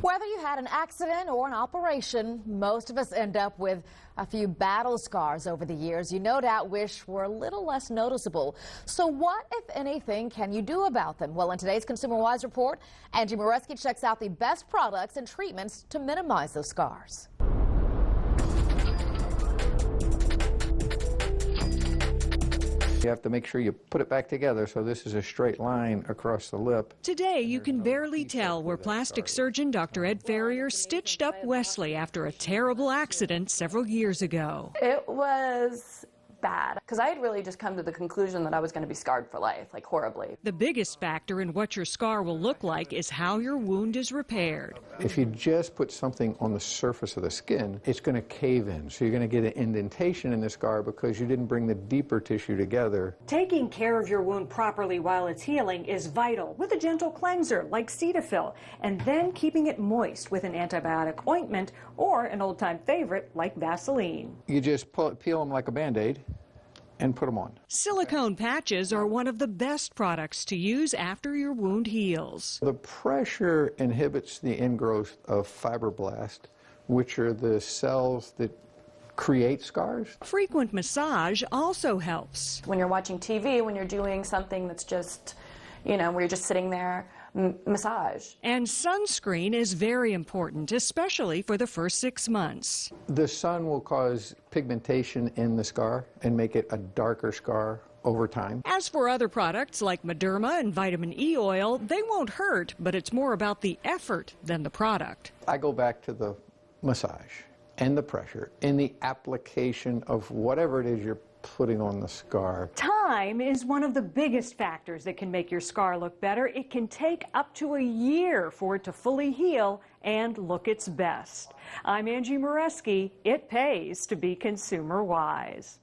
Whether you had an accident or an operation, most of us end up with a few battle scars over the years you no doubt wish were a little less noticeable. So what, if anything, can you do about them? Well, in today's Consumer Wise report, Angie Moreski checks out the best products and treatments to minimize those scars. You have to make sure you put it back together so this is a straight line across the lip. Today, you can barely tell where plastic surgeon Dr. Ed Farrior stitched up Wesley after a terrible accident several years ago. It was bad because I had really just come to the conclusion that I was going to be scarred for life, like horribly. The biggest factor in what your scar will look like is how your wound is repaired. If you just put something on the surface of the skin, it's going to cave in. So you're going to get an indentation in the scar because you didn't bring the deeper tissue together. Taking care of your wound properly while it's healing is vital with a gentle cleanser like Cetaphil, and then keeping it moist with an antibiotic ointment or an old-time favorite like Vaseline. You just peel them like a Band-Aid and put them on. Silicone patches are one of the best products to use after your wound heals. The pressure inhibits the ingrowth of fibroblast, which are the cells that create scars. Frequent massage also helps. When you're watching TV, when you're doing something that's just, where you're just sitting there, massage. And sunscreen is very important, especially for the first 6 months. The sun will cause pigmentation in the scar and make it a darker scar over time. As for other products like Mederma and vitamin E oil, they won't hurt, but it's more about the effort than the product. I go back to the massage and the pressure and the application of whatever it is you're putting on the scar. Time is one of the biggest factors that can make your scar look better. It can take up to a year for it to fully heal and look its best. I'm Angie Moreski. It pays to be consumer wise.